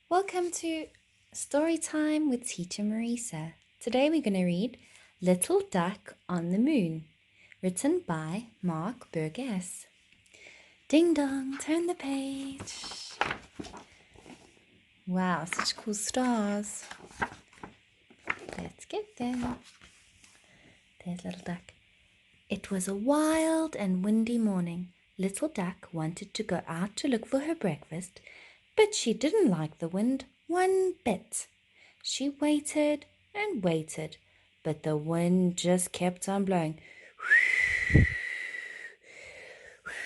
Welcome to Story Time with Teacher Marisa. Today we're going to read Little Duck on the Moon, written by Mark Burgess. Ding dong, turn the page. Wow, such cool stars. Let's get them. There's Little Duck. It was a wild and windy morning. Little Duck wanted to go out to look for her breakfast, but she didn't like the wind one bit. She waited and waited, but the wind just kept on blowing.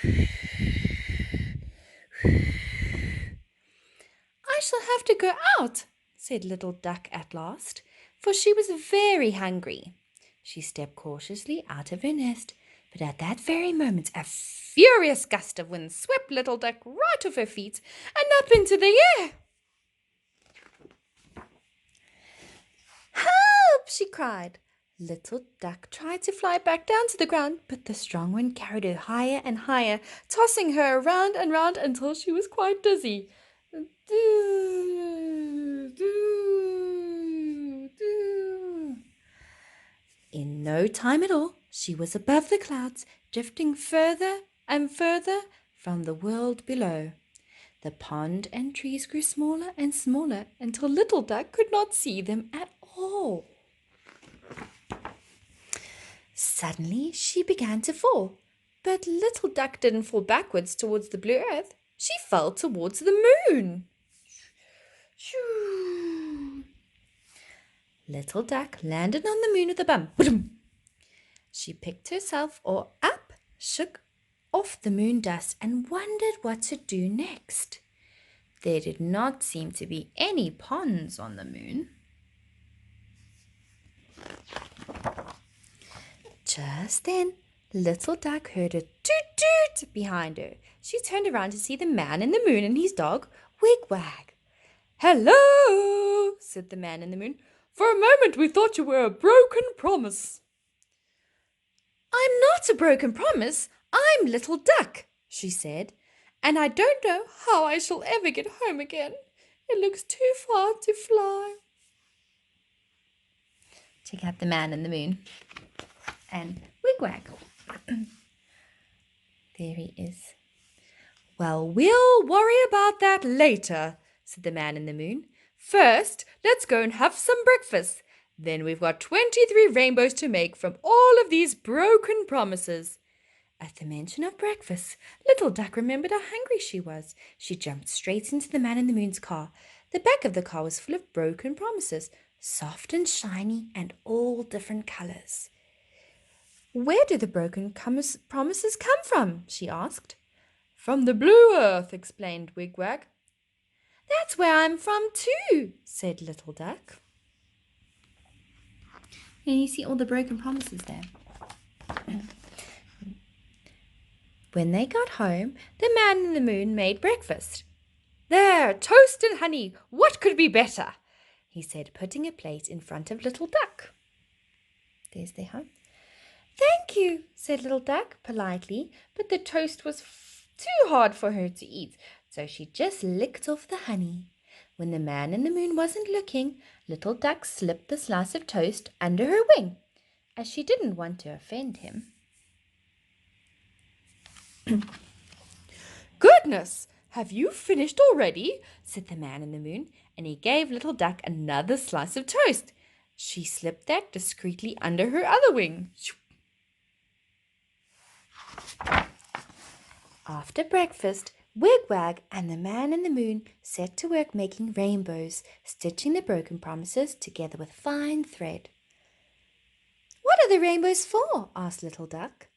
I shall have to go out, said Little Duck at last, for she was very hungry. She stepped cautiously out of her nest, but at that very moment a furious gust of wind swept Little Duck right off her feet and up into the air. Help! She cried. Little Duck tried to fly back down to the ground, but the strong wind carried her higher and higher, tossing her around and round until she was quite dizzy. In no time at all, she was above the clouds, drifting further and further from the world below. The pond and trees grew smaller and smaller until Little Duck could not see them at all. Suddenly she began to fall, but Little Duck didn't fall backwards towards the blue earth. She fell towards the moon. Shoo! Little Duck landed on the moon with a bump. She picked herself up, shook off the moon dust, and wondered what to do next. There did not seem to be any ponds on the moon. Just then, Little Duck heard a toot-toot behind her. She turned around to see the man in the moon and his dog, Wig-Wag. "Hello," said the man in the moon. "For a moment we thought you were a broken promise." "I'm not a broken promise. I'm Little Duck," she said, "and I don't know how I shall ever get home again. It looks too far to fly." Check out the man in the moon and Wig-Wag. There he is. "Well, we'll worry about that later," said the man in the moon. "First, let's go and have some breakfast. Then we've got 23 rainbows to make from all of these broken promises." At the mention of breakfast, Little Duck remembered how hungry she was. She jumped straight into the man in the moon's car. The back of the car was full of broken promises, soft and shiny and all different colors. "Where do the broken promises come from?" she asked. "From the blue earth," explained Wig-Wag. "That's where I'm from too," said Little Duck. And you see all the broken promises there. When they got home, the man in the moon made breakfast. "There, toast and honey, what could be better?" he said, putting a plate in front of Little Duck. There's their home. "Thank you," said Little Duck politely, but the toast was too hard for her to eat, so she just licked off the honey. When the man in the moon wasn't looking, Little Duck slipped the slice of toast under her wing, as she didn't want to offend him. "Goodness, have you finished already?" said the man in the moon, and he gave Little Duck another slice of toast. She slipped that discreetly under her other wing. After breakfast, Wig-Wag and the man in the moon set to work making rainbows, stitching the broken promises together with fine thread. "What are the rainbows for?" asked Little Duck.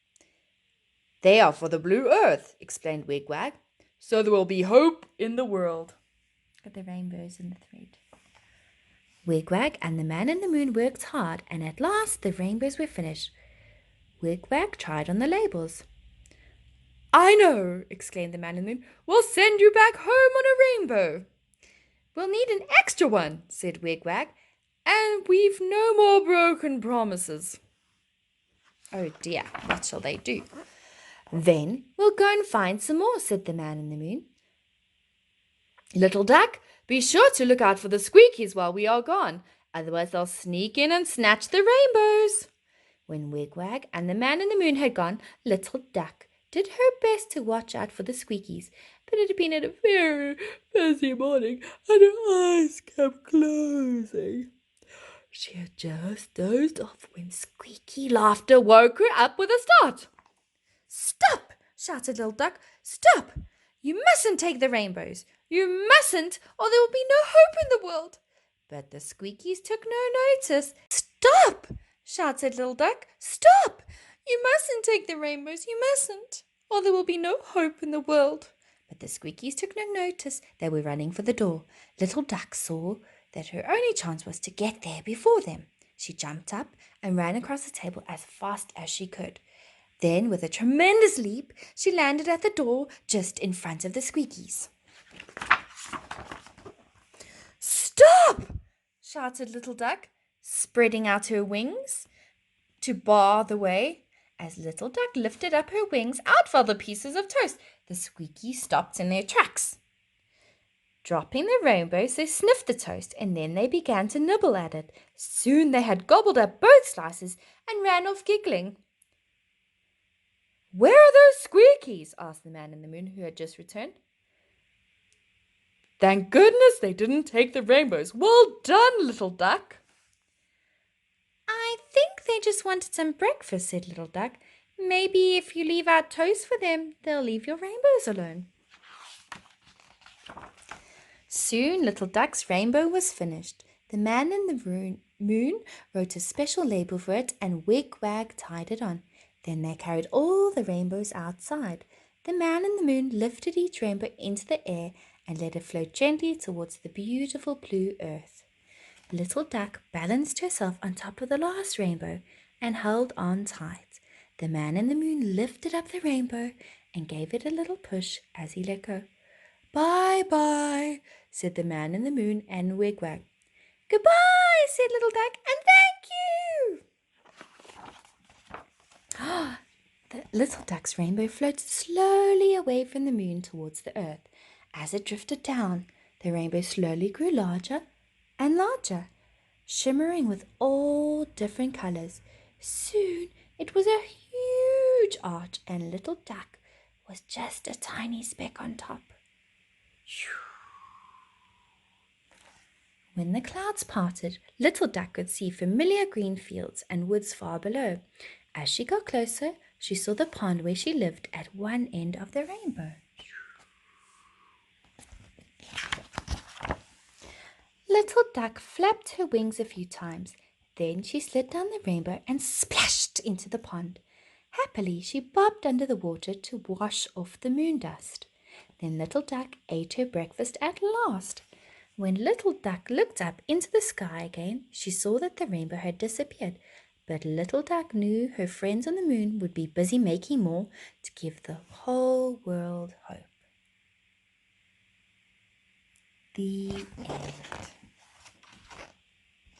"They are for the blue earth," explained Wig-Wag, "so there will be hope in the world." Got the rainbows in the thread. Wig-Wag and the man in the moon worked hard, and at last the rainbows were finished. Wig-Wag tried on the labels. "I know," exclaimed the man in the moon. "We'll send you back home on a rainbow." "We'll need an extra one," said Wig-Wag, "and we've no more broken promises." Oh dear, what shall they do? "Then we'll go and find some more," said the man in the moon. "Little Duck, Be sure to look out for the squeakies while we are gone, otherwise they'll sneak in and snatch the rainbows." When Wigwag and the man in the moon had gone, Little Duck did her best to watch out for the squeakies, but it had been a very busy morning and her eyes kept closing. She had just dozed off when squeaky laughter woke her up with a start. "Stop!" shouted Little Duck. "Stop! You mustn't take the rainbows. You mustn't, or there will be no hope in the world." But the squeakies took no notice. "Stop!" shouted Little Duck. "Stop! You mustn't take the rainbows. You mustn't, or there will be no hope in the world." But the squeakies took no notice. They were running for the door. Little Duck saw that her only chance was to get there before them. She jumped up and ran across the table as fast as she could. Then, with a tremendous leap, she landed at the door just in front of the squeakies. "Stop!" shouted Little Duck, spreading out her wings to bar the way. As Little Duck lifted up her wings, out fell the pieces of toast. The squeakies stopped in their tracks. Dropping the rainbows, they sniffed the toast, and then they began to nibble at it. Soon they had gobbled up both slices and ran off giggling. "Where are those squeakies?" asked the man in the moon, who had just returned. "Thank goodness they didn't take the rainbows. Well done, Little Duck." "I think they just wanted some breakfast," said Little Duck. "Maybe if you leave out toast for them, they'll leave your rainbows alone." Soon Little Duck's rainbow was finished. The man in the moon wrote a special label for it, and Wigwag tied it on. Then they carried all the rainbows outside. The man in the moon lifted each rainbow into the air and let it float gently towards the beautiful blue earth. Little Duck balanced herself on top of the last rainbow and held on tight. The man in the moon lifted up the rainbow and gave it a little push as he let go. "Bye-bye," said the man in the moon and Wigwag. "Goodbye," said Little Duck, "and thank you." The little duck's rainbow floated slowly away from the moon towards the earth. As it drifted down, the rainbow slowly grew larger and larger, shimmering with all different colors. Soon it was a huge arch, and Little Duck was just a tiny speck on top. When the clouds parted, Little Duck could see familiar green fields and woods far below. As she got closer, she saw the pond where she lived at one end of the rainbow. Little Duck flapped her wings a few times. Then she slid down the rainbow and splashed into the pond. Happily, she bobbed under the water to wash off the moon dust. Then Little Duck ate her breakfast at last. When Little Duck looked up into the sky again, she saw that the rainbow had disappeared. But Little Duck knew her friends on the moon would be busy making more to give the whole world hope. The end.